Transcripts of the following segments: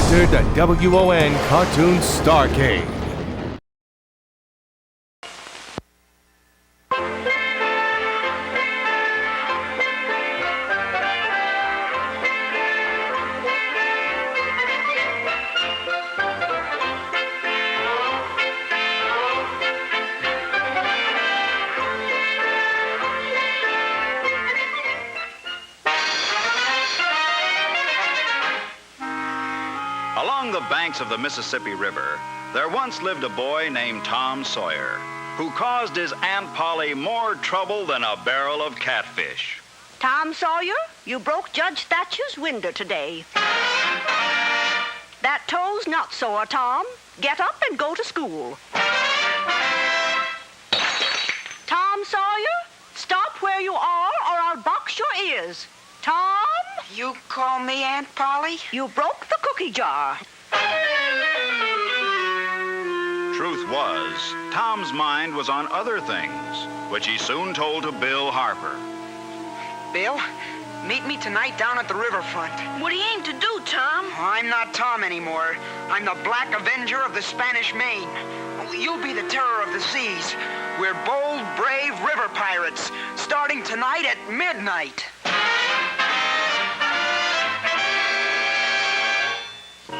sponsored the WON Cartoon+Starcade. Along the banks of the Mississippi River, there once lived a boy named Tom Sawyer, who caused his Aunt Polly more trouble than a barrel of catfish. Tom Sawyer, you broke Judge Thatcher's window today. That toe's not sore, Tom. Get up and go to school. Tom Sawyer, stop where you are or I'll box your ears. Tom? You call me Aunt Polly? You broke the cookie jar. Truth was, Tom's mind was on other things, which he soon told to Bill Harper. Bill, meet me tonight down at the riverfront. What do you aim to do, Tom? I'm not Tom anymore. I'm the Black Avenger of the Spanish Main. You'll be the terror of the seas. We're bold, brave river pirates, starting tonight at midnight.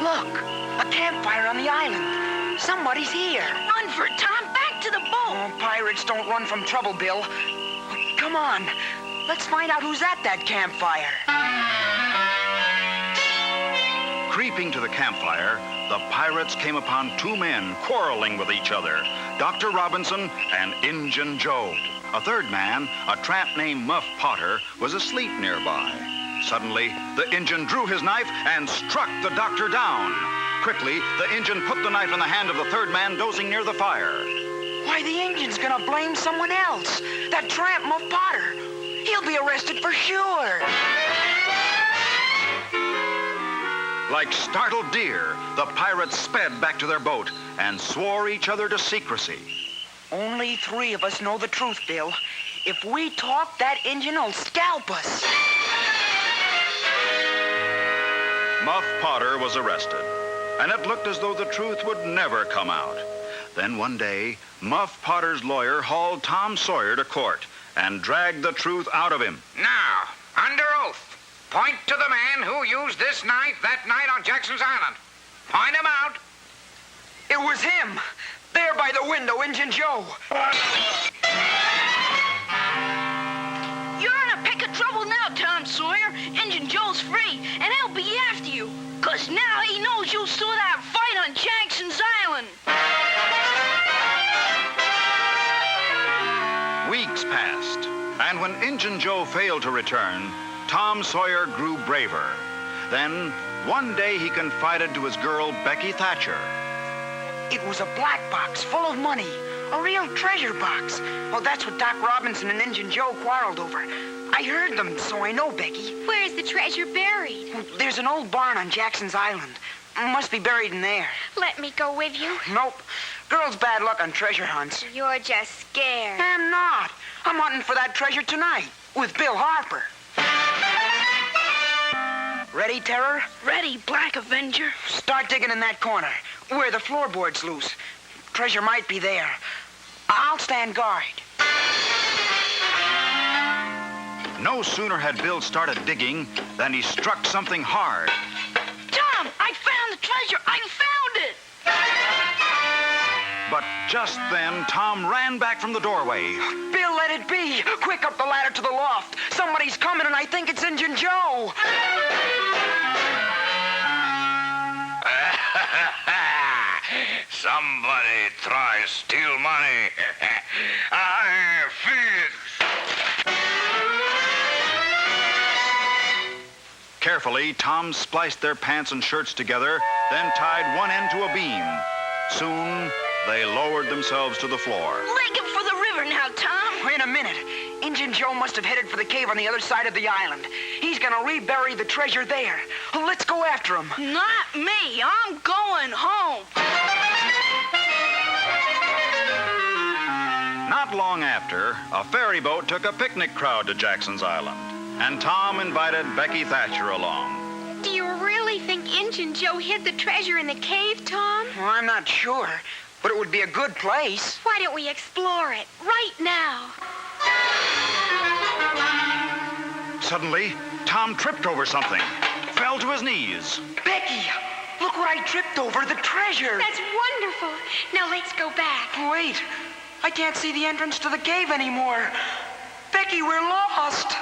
Look, a campfire on the island. Somebody's here. Run for it, Tom. Back to the boat. Oh, pirates don't run from trouble, Bill. Come on. Let's find out who's at that campfire. Creeping to the campfire, the pirates came upon two men quarreling with each other, Dr. Robinson and Injun Joe. A third man, a tramp named Muff Potter, was asleep nearby. Suddenly, the Injun drew his knife and struck the doctor down. Quickly, the Injun put the knife in the hand of the third man dozing near the fire. Why, the Injun's gonna blame someone else. That tramp, Muff Potter. He'll be arrested for sure. Like startled deer, the pirates sped back to their boat and swore each other to secrecy. Only 3 of us know the truth, Bill. If we talk, that Injun will scalp us. Muff Potter was arrested, and it looked as though the truth would never come out. Then one day, Muff Potter's lawyer hauled Tom Sawyer to court and dragged the truth out of him. Now, under oath, point to the man who used this knife that night on Jackson's Island. Point him out. It was him. There by the window, Injun Joe. You're in a peck of trouble now, Tom Sawyer. Injun Joe's free, and he'll be after you. 'Cause now he knows you saw that fight on Jackson's Island. Weeks passed, and when Injun Joe failed to return, Tom Sawyer grew braver. Then, one day he confided to his girl, Becky Thatcher. It was a black box full of money. A real treasure box. Oh, that's what Doc Robinson and Injun Joe quarreled over. I heard them, so I know, Becky. Where's the treasure buried? There's an old barn on Jackson's Island. Must be buried in there. Let me go with you. Nope. Girls' bad luck on treasure hunts. You're just scared. I'm not. I'm hunting for that treasure tonight with Bill Harper. Ready, Terror? Ready, Black Avenger. Start digging in that corner, where the floorboard's loose. Treasure might be there. I'll stand guard. No sooner had Bill started digging than he struck something hard. Tom, I found the treasure. I found it. But just then, Tom ran back from the doorway. Bill, let it be. Quick, up the ladder to the loft. Somebody's coming, and I think it's Injun Joe. Somebody try steal money. I feel it. Carefully, Tom spliced their pants and shirts together, then tied one end to a beam. Soon, they lowered themselves to the floor. Leg it for the river now, Tom. Wait a minute. Injun Joe must have headed for the cave on the other side of the island. He's gonna rebury the treasure there. Let's go after him. Not me. I'm going home. Not long after, a ferry boat took a picnic crowd to Jackson's Island, and Tom invited Becky Thatcher along. Do you really think Injun Joe hid the treasure in the cave, Tom? Well, I'm not sure, but it would be a good place. Why don't we explore it right now? Suddenly, Tom tripped over something, fell to his knees. Becky, look what I tripped over, the treasure. That's wonderful. Now let's go back. Wait, I can't see the entrance to the cave anymore. Becky, we're lost.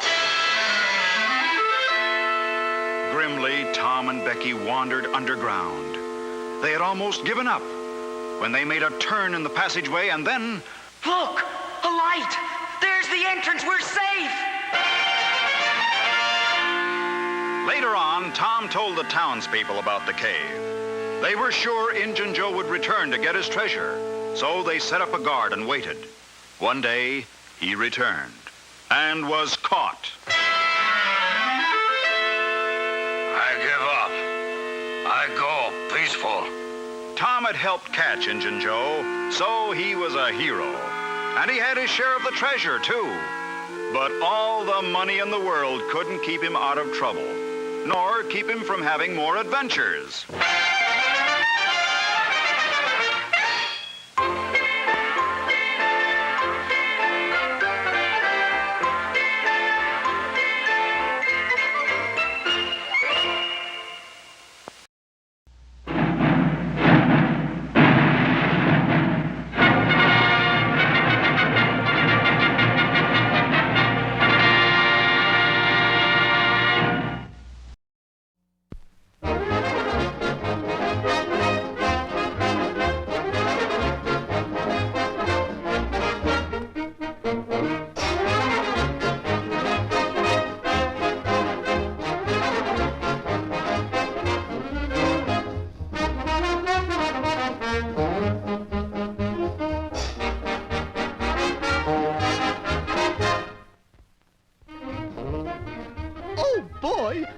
Grimly, Tom and Becky wandered underground. They had almost given up when they made a turn in the passageway, and then... Look, a light. There's the entrance. We're safe. Later on, Tom told the townspeople about the cave. They were sure Injun Joe would return to get his treasure, so they set up a guard and waited. One day, he returned and was caught. I give up. I go peaceful. Tom had helped catch Injun Joe, so he was a hero. And he had his share of the treasure, too. But all the money in the world couldn't keep him out of trouble, nor keep him from having more adventures.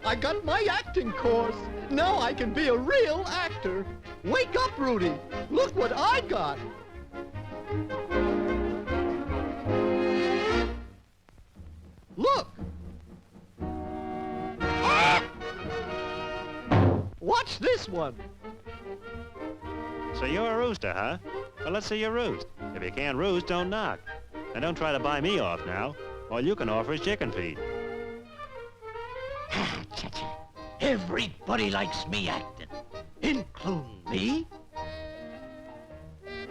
I got my acting course. Now I can be a real actor. Wake up, Rudy. Look what I got. Look. Watch this one. So you're a rooster, huh? Well, let's see you roost. If you can't roost, don't knock. And don't try to buy me off now. All you can offer is chicken feed. Everybody likes me acting, including me.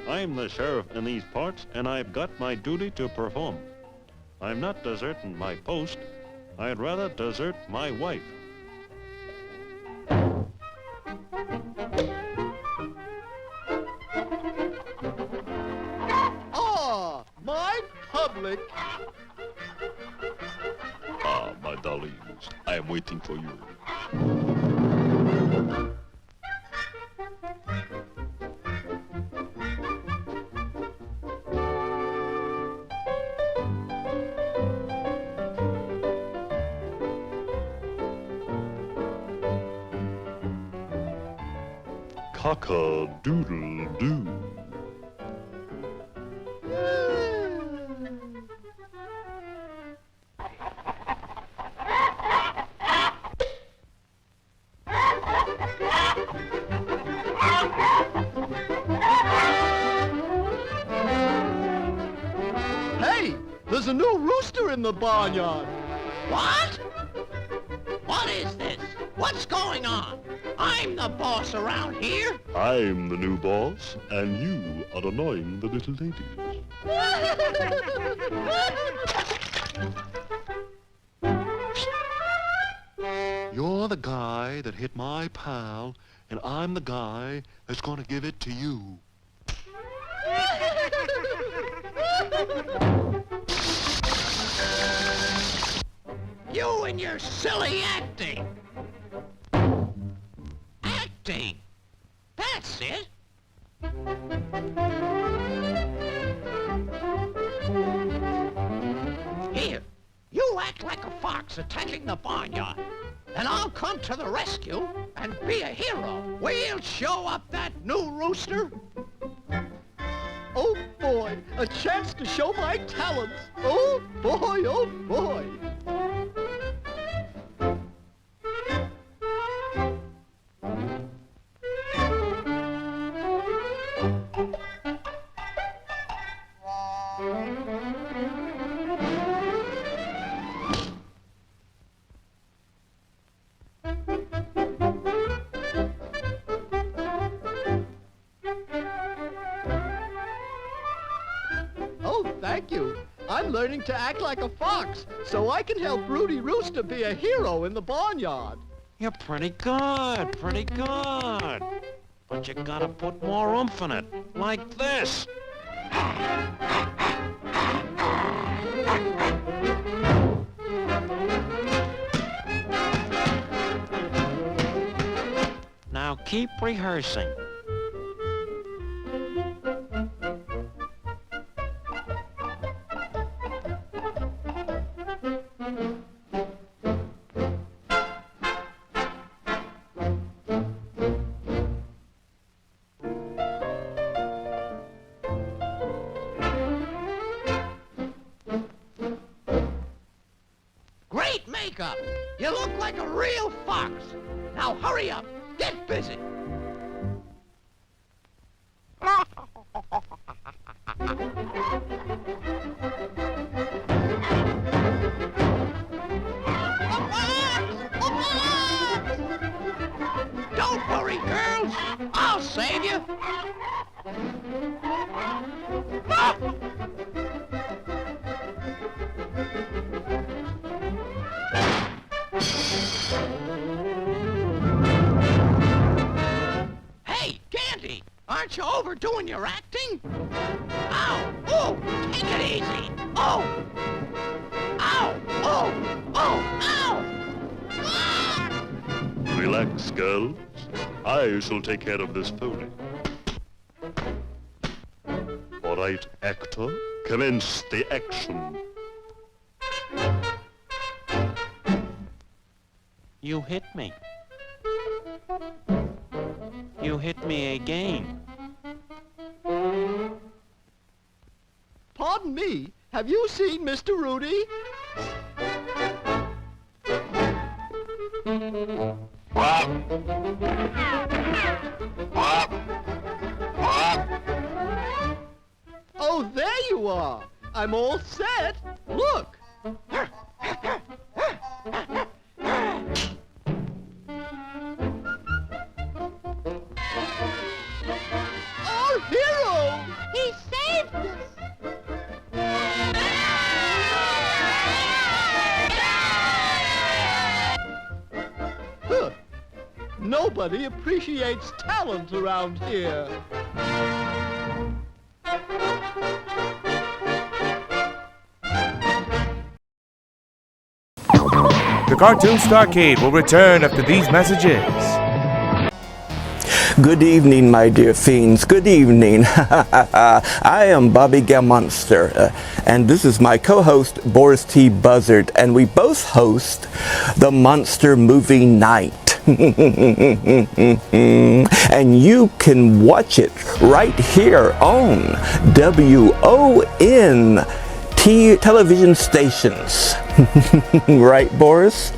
I'm the sheriff in these parts, and I've got my duty to perform. I'm not deserting my post. I'd rather desert my wife. Ah, my public. Ah, my darlings, I am waiting for you. Cock-a-doodle-doo. Hey, there's a new rooster in the barnyard. What? What is this? What's going on? I'm the boss around here. I'm the new boss, and you are annoying the little ladies. You're the guy that hit my pal, and I'm the guy that's gonna give it to you. You and your silly acting. Acting. That's it. Here, you act like a fox attacking the barnyard, and I'll come to the rescue and be a hero. We'll show up that new rooster. Oh boy, a chance to show my talents. Oh boy, oh boy. learning to act like a fox so I can help Rudy Rooster be a hero in the barnyard. You're pretty good, pretty good. But you gotta put more oomph in it, like this. Now keep rehearsing. Great makeup! You look like a real fox. Now hurry up. Get busy. Don't worry, girls. I'll save you. Hey, Candy, aren't you overdoing your acting? Ow! Oh, take it easy. Oh! Ow! Oh! Oh! Ow! Ah! Relax, girls. I shall take care of this pony. All right, actor, commence the action. You hit me. You hit me again. Pardon me, have you seen Mr. Rudy? Oh, there you are. I'm all set. Look. Our hero! He saved us. Huh. Nobody appreciates talent around here. The Cartoon+Starcade will return after these messages. Good evening, my dear fiends. Good evening. I am Bobby Gamonster, and this is my co-host, Boris T. Buzzard, and we both host the Monster Movie Night. And you can watch it right here on WON television stations. Right, Boris?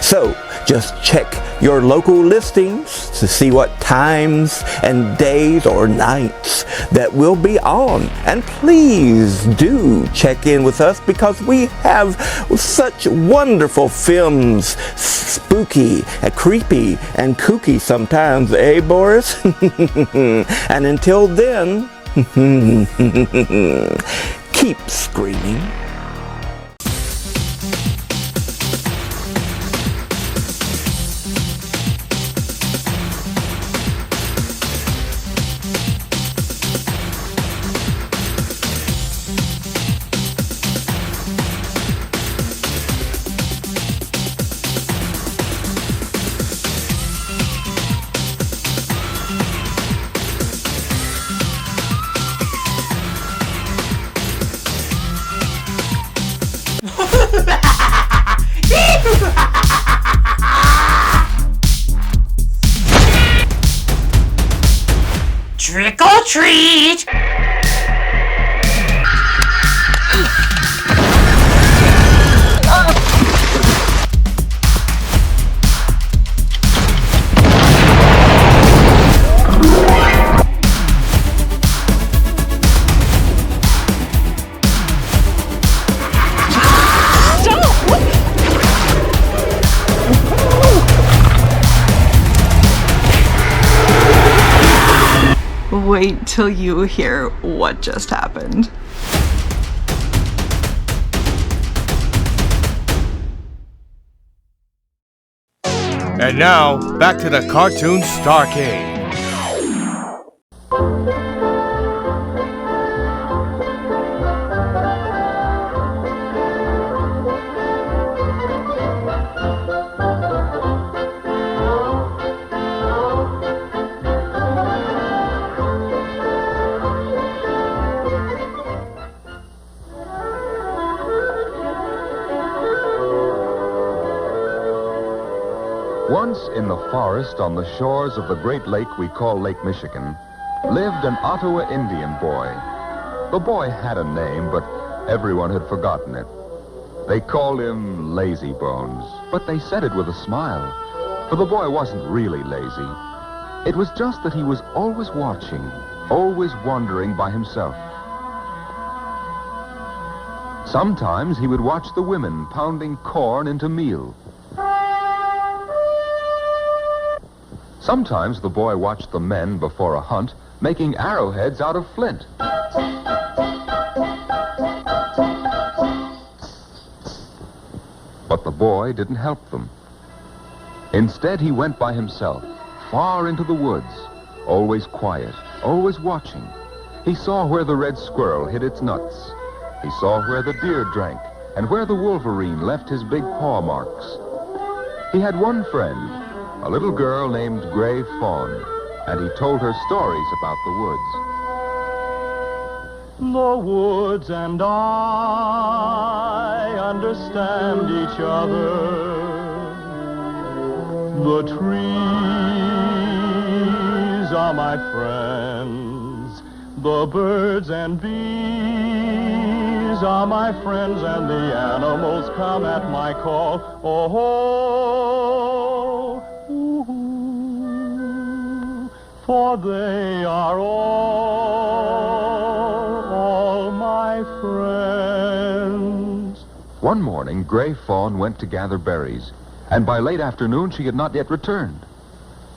So, just check your local listings to see what times and days or nights that we'll be on. And please do check in with us because we have such wonderful films, spooky and creepy and kooky sometimes, eh, Boris? And until then, keep screaming. Trick or treat! Wait till you hear what just happened. And now, back to the Cartoon+Starcade. Once in the forest on the shores of the great lake we call Lake Michigan lived an Ottawa Indian boy. The boy had a name, but everyone had forgotten it. They called him Lazy Bones, but they said it with a smile, for the boy wasn't really lazy. It was just that he was always watching, always wandering by himself. Sometimes he would watch the women pounding corn into meal. Sometimes the boy watched the men before a hunt making arrowheads out of flint. But the boy didn't help them. Instead, he went by himself, far into the woods, always quiet, always watching. He saw where the red squirrel hid its nuts. He saw where the deer drank and where the wolverine left his big paw marks. He had one friend, a little girl named Gray Fawn, and he told her stories about the woods. The woods and I understand each other. The trees are my friends. The birds and bees are my friends, and the animals come at my call. Oh, for they are all my friends. One morning, Gray Fawn went to gather berries, and by late afternoon she had not yet returned.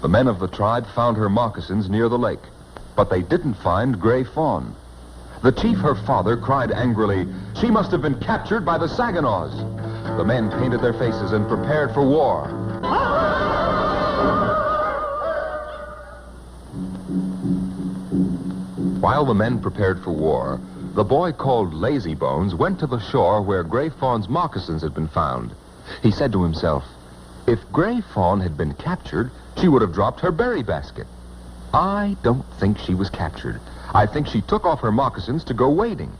The men of the tribe found her moccasins near the lake, but they didn't find Gray Fawn. The chief, her father, cried angrily, "She must have been captured by the Saginaws." The men painted their faces and prepared for war. While the men prepared for war, the boy called Lazy Bones went to the shore where Gray Fawn's moccasins had been found. He said to himself, if Gray Fawn had been captured, she would have dropped her berry basket. I don't think she was captured. I think she took off her moccasins to go wading.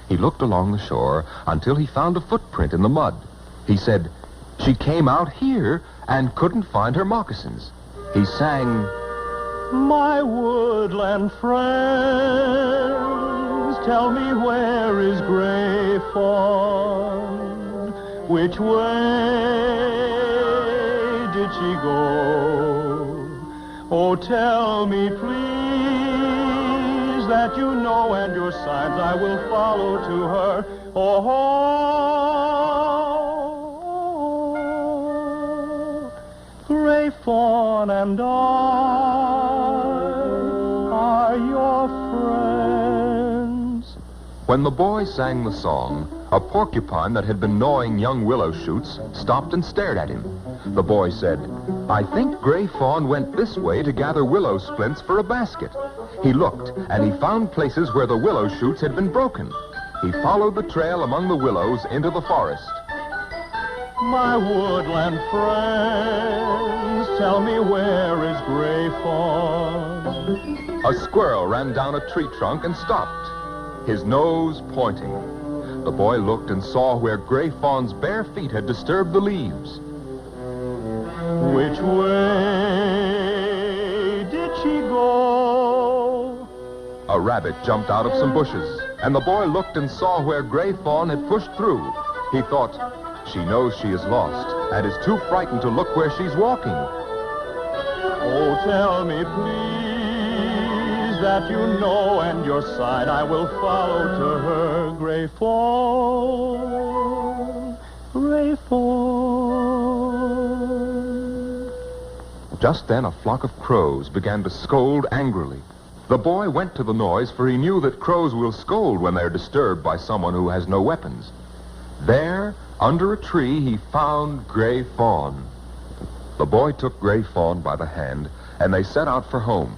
He looked along the shore until he found a footprint in the mud. He said, she came out here and couldn't find her moccasins. He sang, my woodland friends, tell me where is Gray Fawn? Which way did she go? Oh, tell me, please, that you know, and your signs I will follow to her. Oh, Gray Fawn and I are your friends. When the boy sang the song, a porcupine that had been gnawing young willow shoots stopped and stared at him. The boy said, I think Gray Fawn went this way to gather willow splints for a basket. He looked, and he found places where the willow shoots had been broken. He followed the trail among the willows into the forest. My woodland friends, tell me where is Gray Fawn? A squirrel ran down a tree trunk and stopped, his nose pointing. The boy looked and saw where Gray Fawn's bare feet had disturbed the leaves. Which way did she go? A rabbit jumped out of some bushes, and the boy looked and saw where Gray Fawn had pushed through. He thought, she knows she is lost and is too frightened to look where she's walking. Oh, tell me, please, that you know, and your sign I will follow to her. Gray Fawn, Gray Fawn. Just then a flock of crows began to scold angrily. The boy went to the noise, for he knew that crows will scold when they're disturbed by someone who has no weapons. There, under a tree, he found Gray Fawn. The boy took Gray Fawn by the hand, and they set out for home.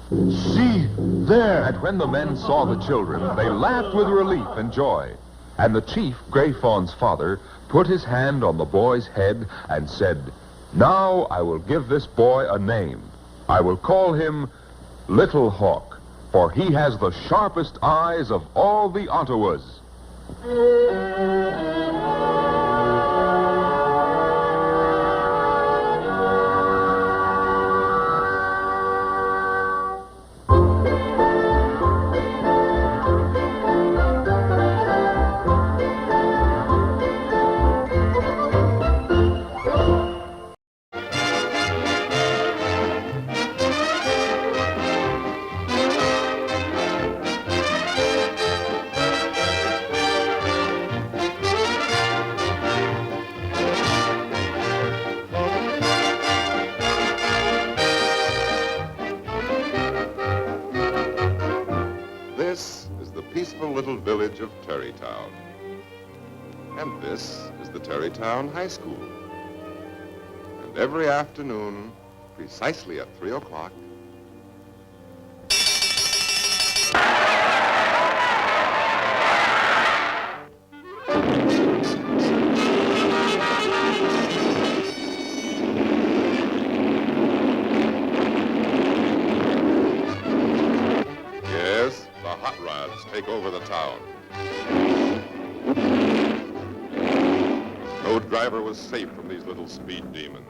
See, there! And when the men saw the children, they laughed with relief and joy. And the chief, Gray Fawn's father, put his hand on the boy's head and said, "Now I will give this boy a name. I will call him Little Hawk, for he has the sharpest eyes of all the Ottawas." This is the peaceful little village of Terrytown. And this is the Terrytown High School. And every afternoon, precisely at 3 o'clock, yes, the hot rods take over the town. No driver was safe from these little speed demons.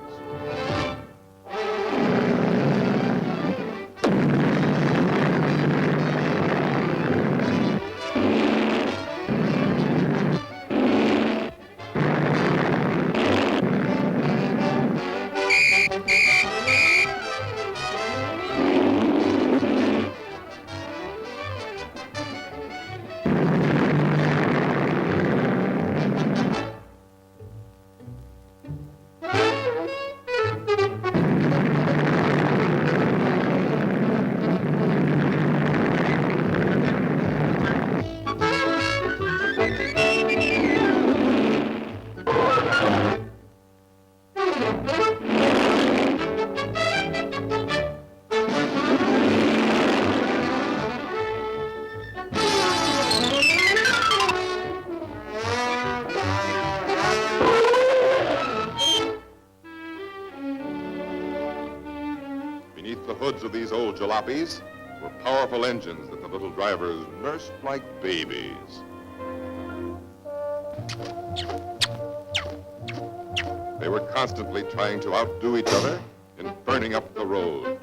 Beneath the hoods of these old jalopies were powerful engines that the little drivers nursed like babies. They were constantly trying to outdo each other in burning up the road.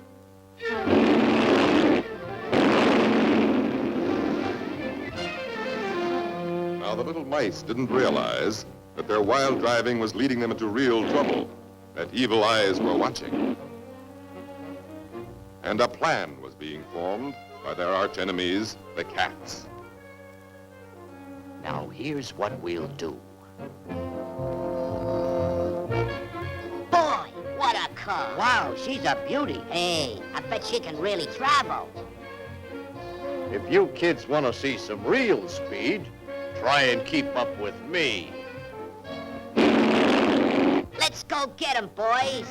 Now, the little mice didn't realize that their wild driving was leading them into real trouble, that evil eyes were watching. And a plan was being formed by their arch-enemies, the cats. Now, here's what we'll do. Boy, what a car. Wow, she's a beauty. Hey, I bet she can really travel. If you kids want to see some real speed, try and keep up with me. Let's go get 'em, boys.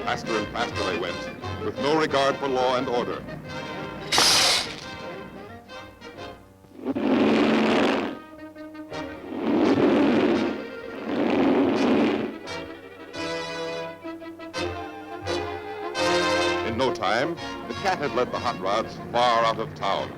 Faster and faster they went, with no regard for law and order. In no time, the cat had led the hot rods far out of town.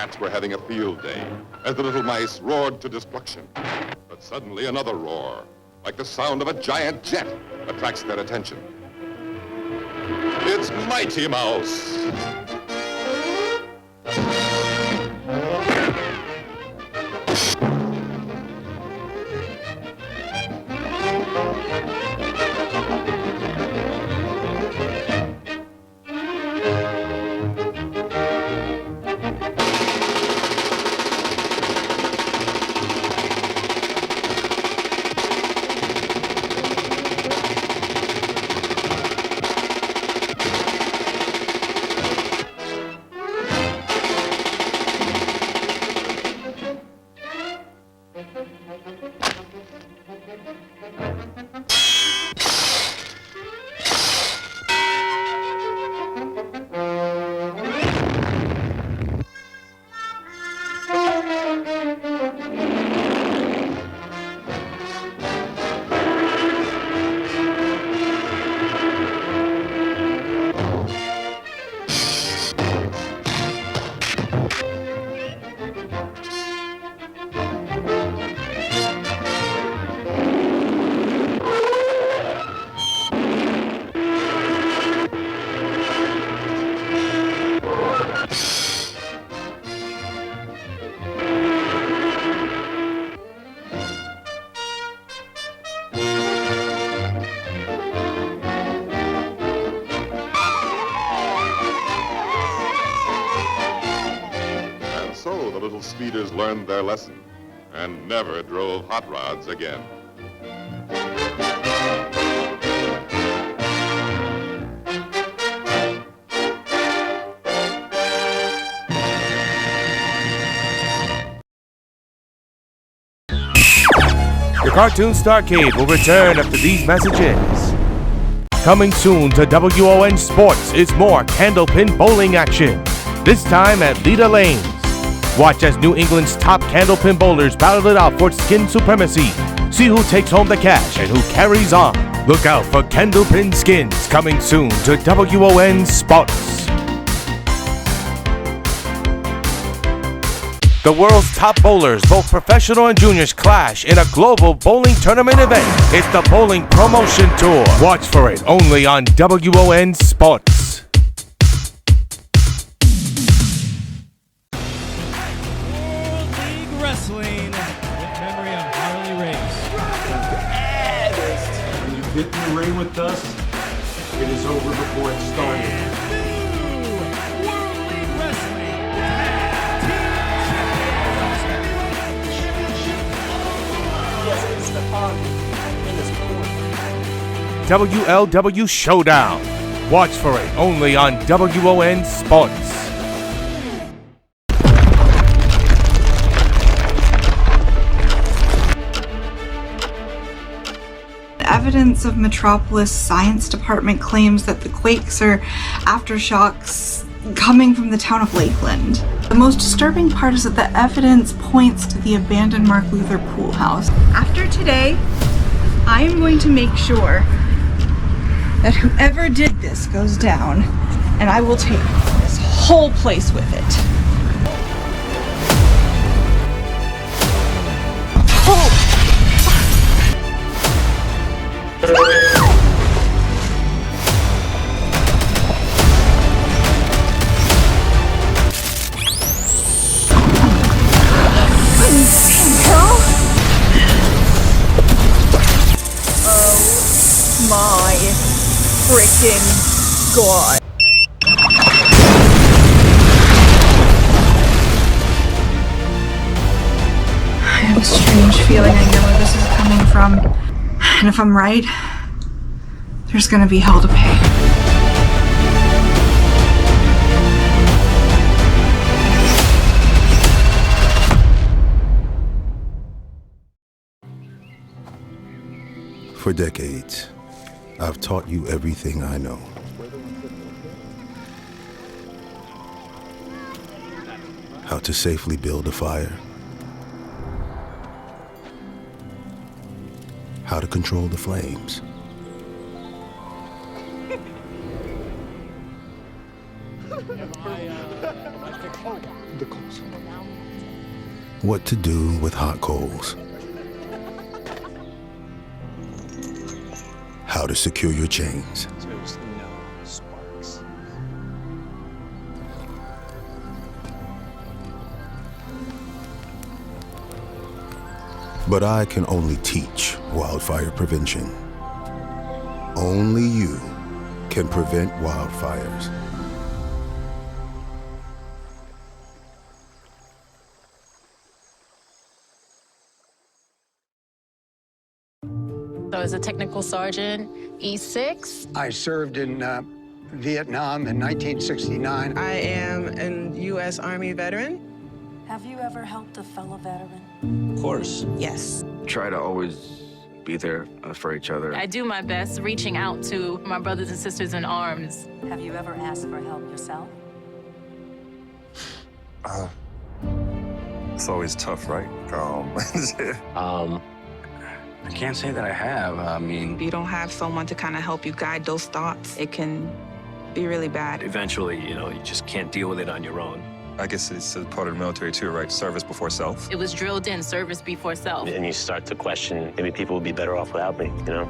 cats were having a field day as the little mice roared to destruction. But suddenly another roar, like the sound of a giant jet, attracts their attention. It's Mighty Mouse! So the little speeders learned their lesson and never drove hot rods again. The Cartoon+Starcade will return after these messages. Coming soon to WON Sports is more candlepin bowling action, this time at Leda Lanes. Watch as New England's top candlepin bowlers battle it out for skin supremacy. See who takes home the cash and who carries on. Look out for candlepin skins coming soon to WON Sports. The world's top bowlers, both professional and juniors, clash in a global bowling tournament event. It's the Bowling Promotion Tour. Watch for it only on WON Sports. Wrestling with memory of Harley Race. When you get in the ring with us, it is over before it started. World League Wrestling WLW Showdown. Watch for it only on WON Sports. Evidence of Metropolis Science Department claims that the quakes are aftershocks coming from the town of Lakeland. The most disturbing part is that the evidence points to the abandoned Mark Luther pool house. After today, I am going to make sure that whoever did this goes down, and I will take this whole place with it. Oh! Oh my freaking god. I have a strange feeling I know where this is coming from. And if I'm right, there's gonna be hell to pay. For decades, I've taught you everything I know. How to safely build a fire. How to control the flames. The what to do with hot coals, how to secure your chains. There's no sparks. But I can only teach wildfire prevention. Only you can prevent wildfires. I was a technical sergeant, E6. I served in Vietnam in 1969. I am a U.S. Army veteran. Have you ever helped a fellow veteran? Of course. Yes. Try to always be there for each other. I do my best reaching out to my brothers and sisters in arms. Have you ever asked for help yourself? It's always tough, right? I can't say that I have. I mean, If you don't have someone to kind of help you guide those thoughts, it can be really bad. Eventually, you know, you just can't deal with it on your own. I guess it's a part of the military too, right? Service before self. It was drilled in, service before self. And you start to question, maybe people would be better off without me, you know?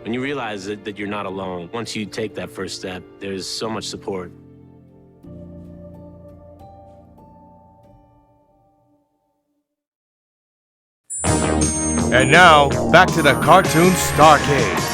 When you realize that you're not alone, once you take that first step, there's so much support. And now, back to the Cartoon+Starcade.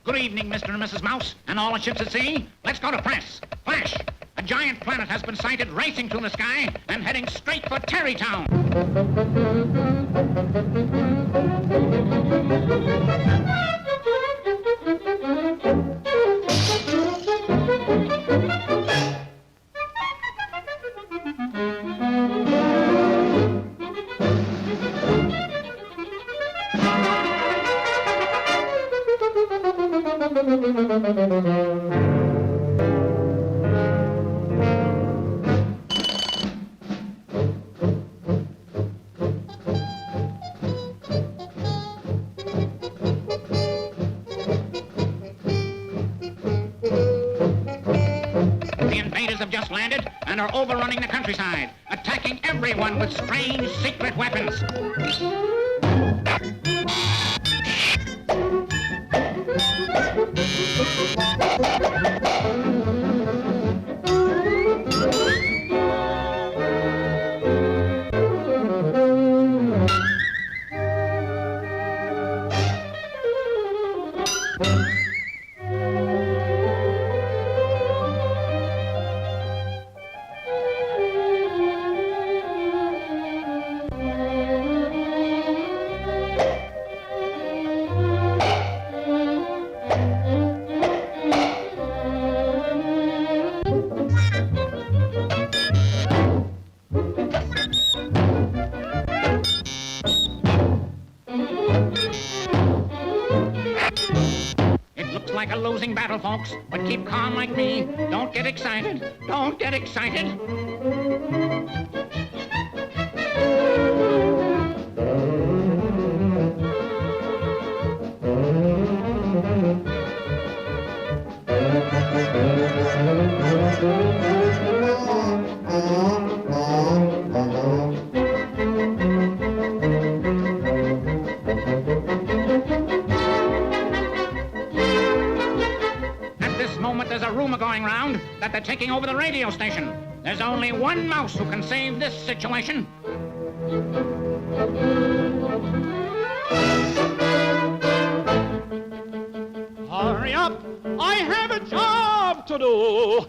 Good evening, Mr. and Mrs. Mouse, and all the ships at sea. Let's go to press. Flash! A giant planet has been sighted racing through the sky and heading straight for Terrytown. The invaders have just landed and are overrunning the countryside, attacking everyone with strange secret weapons. Like a losing battle, folks, but keep calm like me. Don't get excited. Don't get excited. There's a rumor going round that they're taking over the radio station. There's only one mouse who can save this situation. I have a job to do.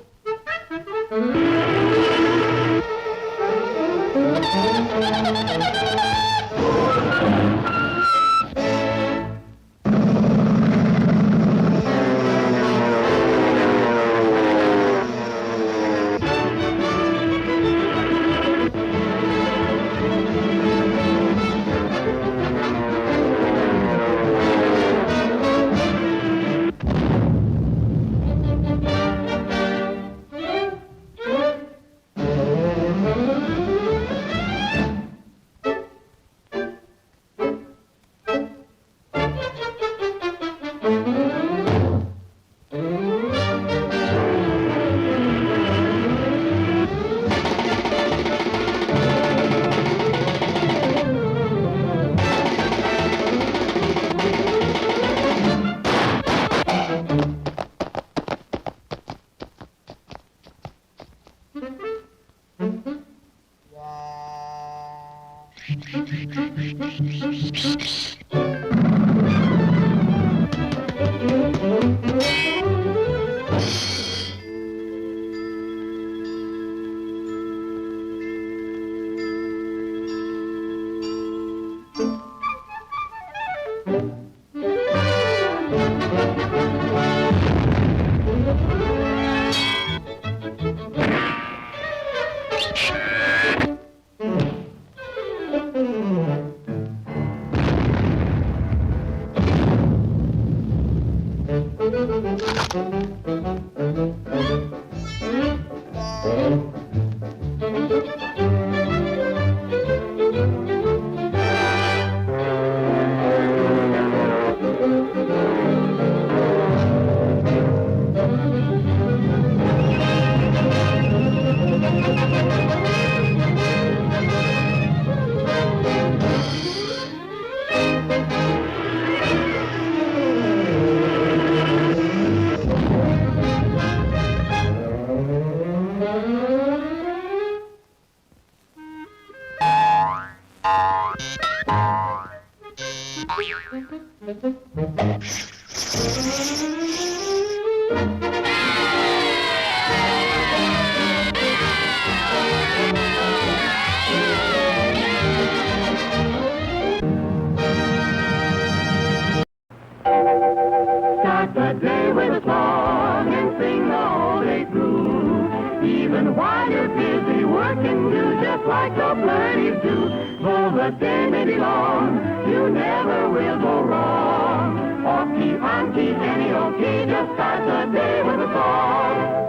Start the day with a song and sing the whole day through. Even while you're busy working, do just like the birdies do. Though the day may be long, you never will go wrong. Off key, on key, any old key, just start the day with a song.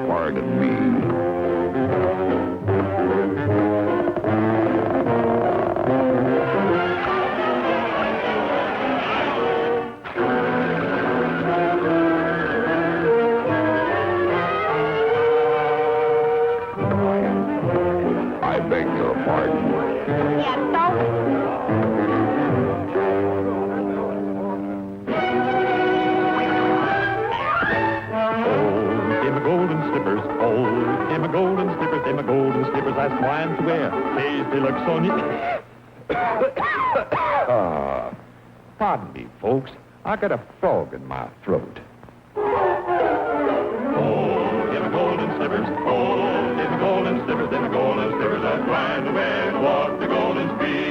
Pardon me. I beg your pardon. Golden slippers, oh, in my golden slippers, in my golden slippers, I swine to wear. Days they look so neat. Pardon me, folks. I got a frog in my throat. Oh, in my golden slippers, oh, in my golden slippers, in my golden slippers, I swine to wear to walk the golden street.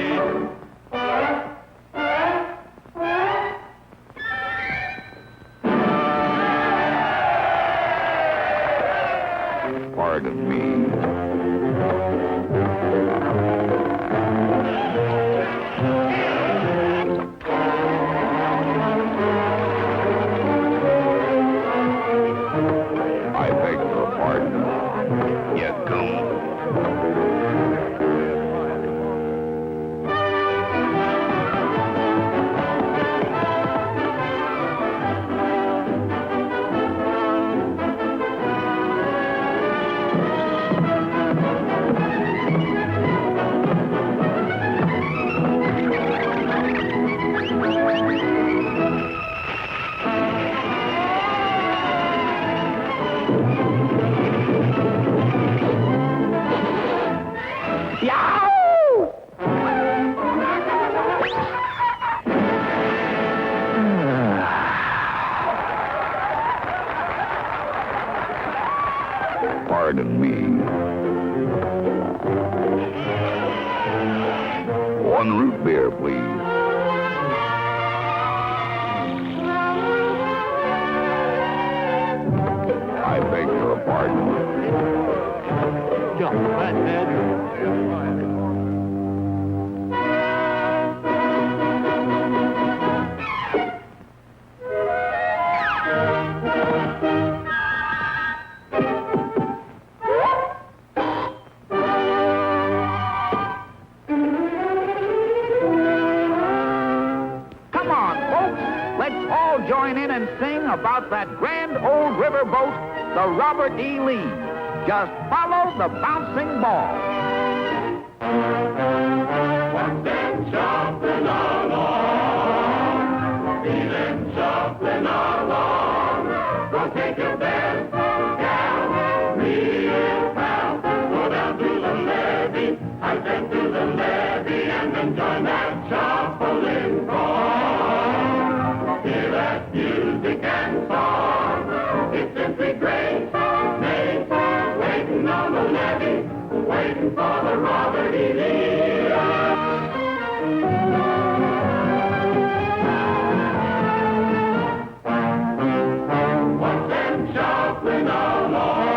1 root beer, please. I beg your pardon. Jump, fathead. Come on, folks. Let's all join in and sing about that grand old river boat, the Robert E. Lee. Just follow the bouncing ball. Watch them shuffling along, see them shuffling along. Go take your best down, real pal. Go down to the levee, I said to the levee, and then join that shuffling throng. Hear that music and song, it's simply great. Waiting on the levee, waiting for the Robert E. Lee. Watch them shuffling along,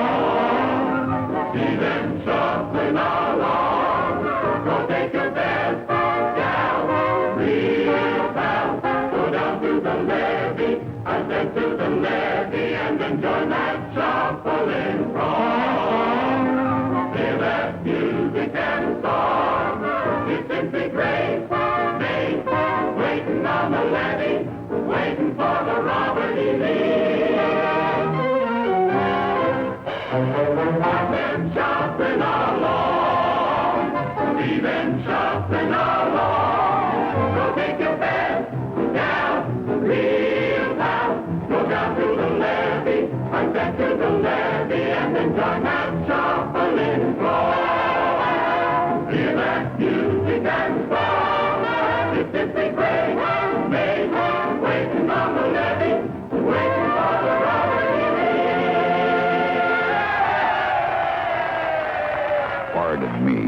see them shuffling along. Go take your best gal, real pal. Go down to the levee, I said to the levee, and then join that shuffling throng. Hear that music and song, it's simply great. Waiting on the levee, waiting for the Robert E. Lee. Watch them shuffling along, see them shuffling along. Go take your best gal, real pal. Go down to the levee, I said to the levee, and then join that shuffling throng. Hear that music and song, it's simply great. Waiting on the levee, waiting for the Robert E. Lee. Pardon me.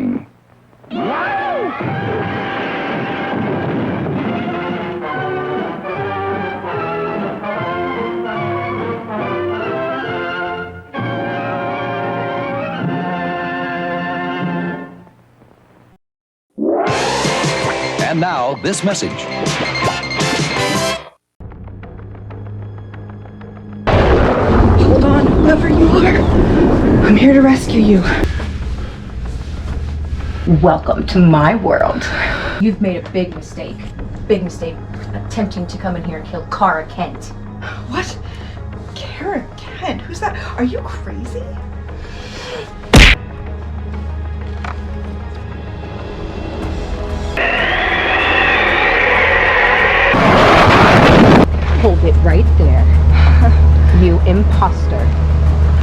And now, this message. Hold on, whoever you are. I'm here to rescue you. Welcome to my world. You've made a big mistake. Big mistake. Attempting to come in here and kill Kara Kent. What? Kara Kent? Who's that? Are you crazy? Hold it right there. You imposter.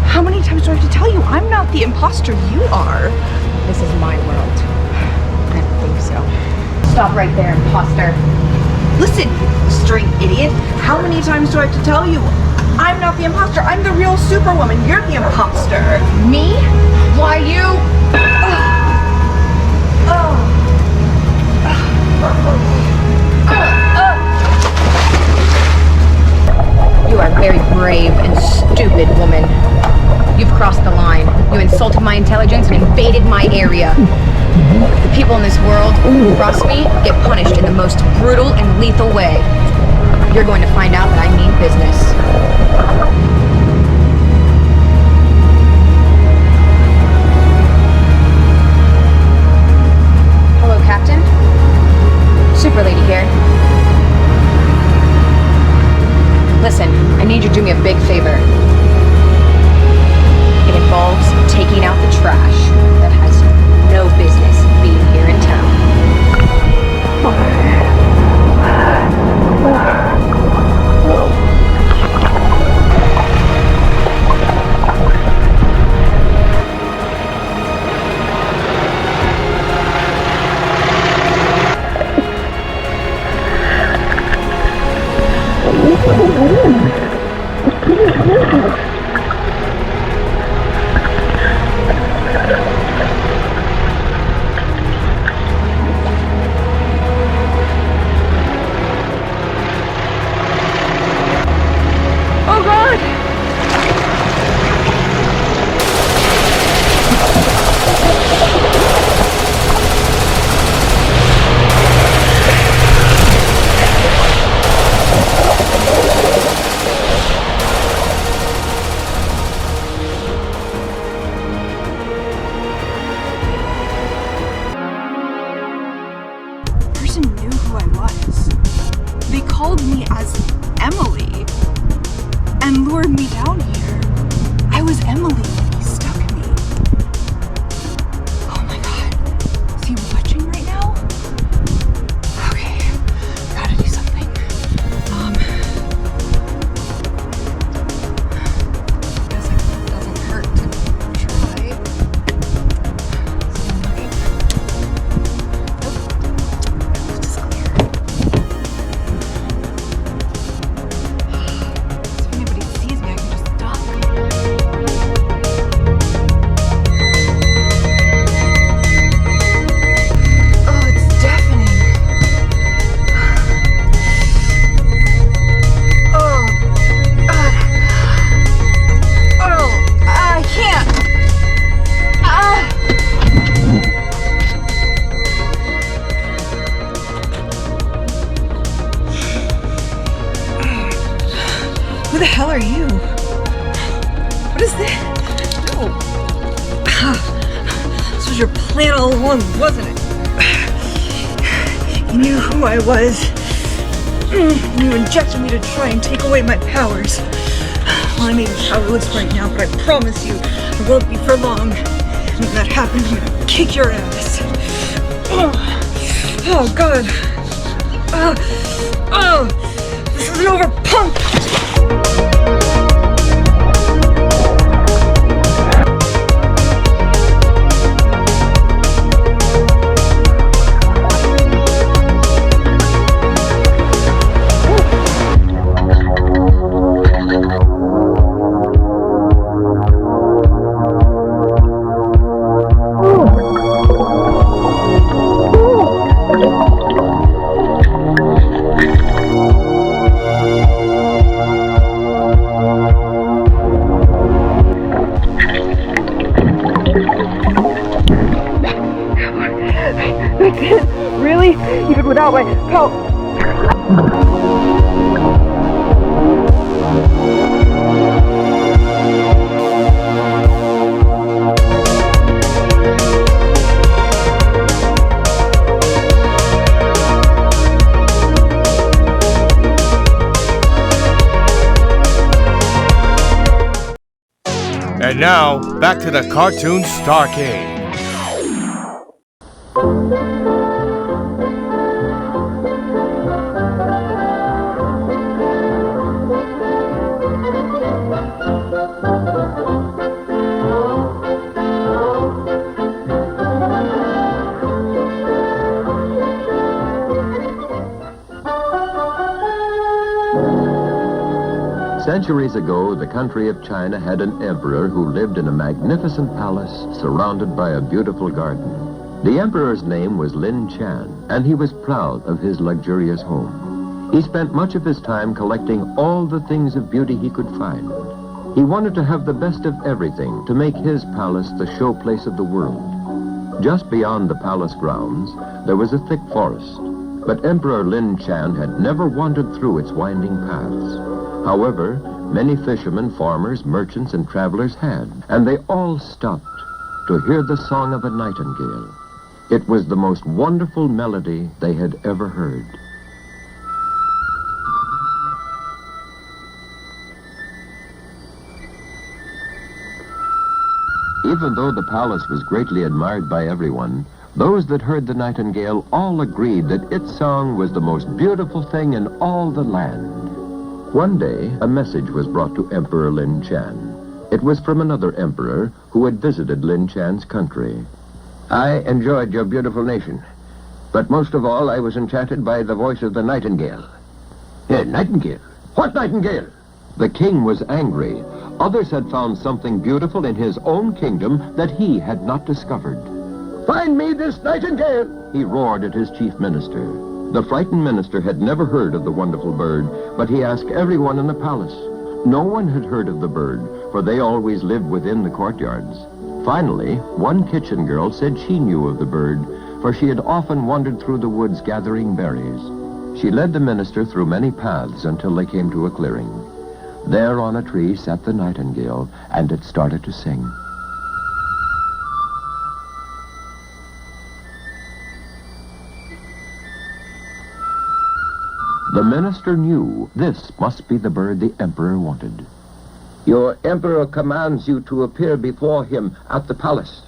How many times do I have to tell you? I'm not the imposter, you are. This is my world. I don't think so. Stop right there, imposter. Listen, you straight idiot. How many times do I have to tell you? I'm not the imposter. I'm the real Superwoman. You're the imposter. Me? Why you? You are a very brave and stupid woman. You've crossed the line. You insulted my intelligence and invaded my area. The people in this world who cross me get punished in the most brutal and lethal way. You're going to find out that I mean business. Hello, Captain. Super Lady here. Listen, I need you to do me a big favor. It involves taking out the trash that has no business being here in town. called me as Emily and lured me down here. I was Emily when he stuck me. Oh my god. Is he watching right now? Okay. Gotta do something. Guess it doesn't hurt to try. Who the hell are you? What is this? No. This was your plan all along, wasn't it? You knew who I was. And you injected me to try and take away my powers. Well, I may be powerless right now, but I promise you, it won't be for long. And if that happens, I'm gonna kick your ass. Oh God. This isn't over, punk! Really? Even without my help? And now, back to the Cartoon+Starcade. Centuries ago, the country of China had an emperor who lived in a magnificent palace surrounded by a beautiful garden. The emperor's name was Lin Chan, and he was proud of his luxurious home. He spent much of his time collecting all the things of beauty he could find. He wanted to have the best of everything to make his palace the showplace of the world. Just beyond the palace grounds, there was a thick forest, but Emperor Lin Chan had never wandered through its winding paths. However, many fishermen, farmers, merchants, and travelers had, and they all stopped to hear the song of a nightingale. It was the most wonderful melody they had ever heard. Even though the palace was greatly admired by everyone, those that heard the nightingale all agreed that its song was the most beautiful thing in all the land. One day, a message was brought to Emperor Lin Chan. It was from another emperor who had visited Lin Chan's country. I enjoyed your beautiful nation, but most of all, I was enchanted by the voice of the nightingale. Nightingale? What nightingale? The king was angry. Others had found something beautiful in his own kingdom that he had not discovered. Find me this nightingale! He roared at his chief minister. The frightened minister had never heard of the wonderful bird, but he asked everyone in the palace. No one had heard of the bird, for they always lived within the courtyards. Finally, one kitchen girl said she knew of the bird, for she had often wandered through the woods gathering berries. She led the minister through many paths until they came to a clearing. There on a tree sat the nightingale, and it started to sing. The minister knew this must be the bird the emperor wanted. Your emperor commands you to appear before him at the palace.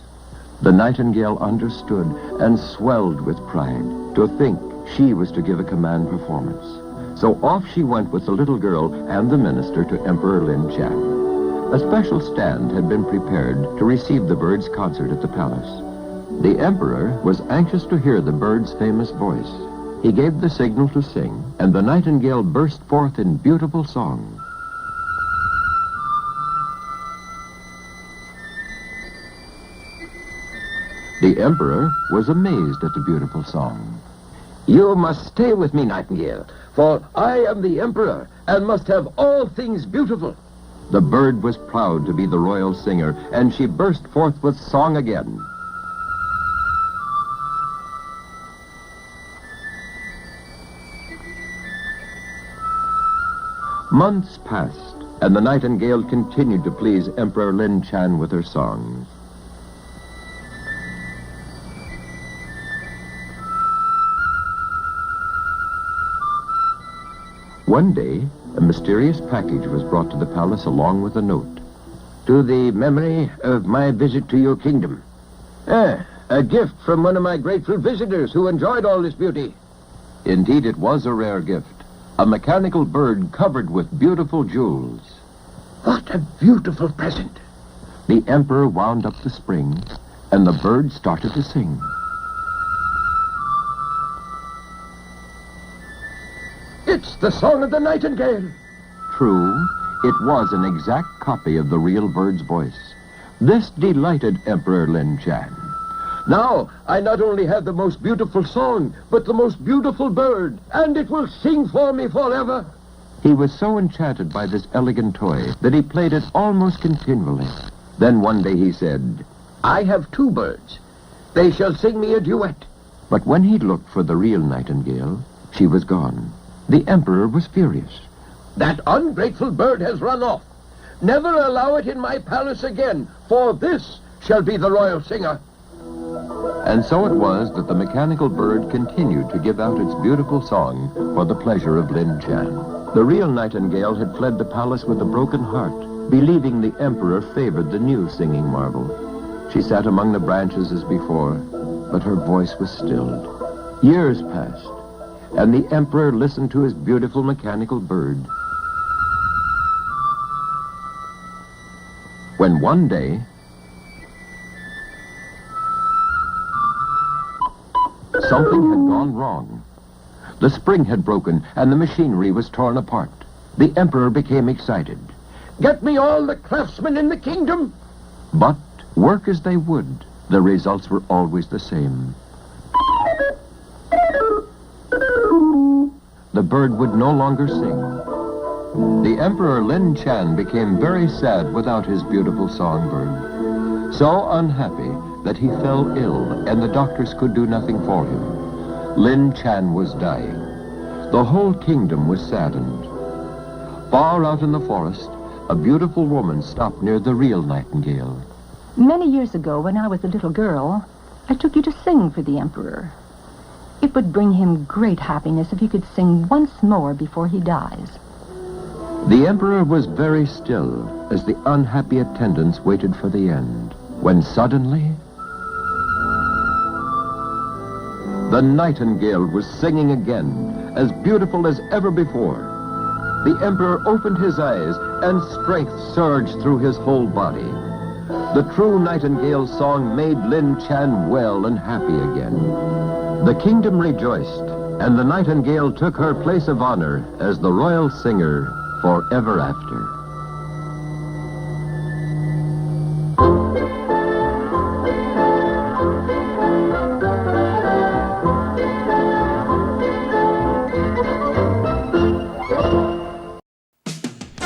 The nightingale understood and swelled with pride to think she was to give a command performance. So off she went with the little girl and the minister to Emperor Lin Chan. A special stand had been prepared to receive the bird's concert at the palace. The emperor was anxious to hear the bird's famous voice. He gave the signal to sing, and the nightingale burst forth in beautiful song. The emperor was amazed at the beautiful song. You must stay with me, nightingale, for I am the emperor and must have all things beautiful. The bird was proud to be the royal singer, and she burst forth with song again. Months passed, and the nightingale continued to please Emperor Lin Chan with her songs. One day, a mysterious package was brought to the palace along with a note. To the memory of my visit to your kingdom. A gift from one of my grateful visitors who enjoyed all this beauty. Indeed, it was a rare gift. A mechanical bird covered with beautiful jewels. What a beautiful present. The emperor wound up the spring, and the bird started to sing. It's the song of the nightingale. True, it was an exact copy of the real bird's voice. This delighted Emperor Lin Chan. Now, I not only have the most beautiful song, but the most beautiful bird, and it will sing for me forever. He was so enchanted by this elegant toy that he played it almost continually. Then one day he said, I have two birds. They shall sing me a duet. But when he looked for the real nightingale, she was gone. The emperor was furious. That ungrateful bird has run off. Never allow it in my palace again, for this shall be the royal singer. And so it was that the mechanical bird continued to give out its beautiful song for the pleasure of Lin Chan. The real nightingale had fled the palace with a broken heart, believing the emperor favored the new singing marvel. She sat among the branches as before, but her voice was stilled. Years passed, and the emperor listened to his beautiful mechanical bird. When one day, something had gone wrong. The spring had broken, and the machinery was torn apart. The emperor became excited. Get me all the craftsmen in the kingdom! But, work as they would, the results were always the same. The bird would no longer sing. The Emperor Lin Chan became very sad without his beautiful songbird. So unhappy that he fell ill, and the doctors could do nothing for him. Lin Chan was dying. The whole kingdom was saddened. Far out in the forest, a beautiful woman stopped near the real nightingale. Many years ago, when I was a little girl, I took you to sing for the emperor. It would bring him great happiness if you could sing once more before he dies. The emperor was very still as the unhappy attendants waited for the end, when suddenly the nightingale was singing again, as beautiful as ever before. The emperor opened his eyes, and strength surged through his whole body. The true nightingale's song made Lin Chan well and happy again. The kingdom rejoiced, and the nightingale took her place of honor as the royal singer forever after.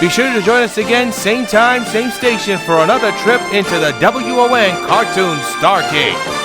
Be sure to join us again, same time, same station, for another trip into the WON Cartoon Starcade.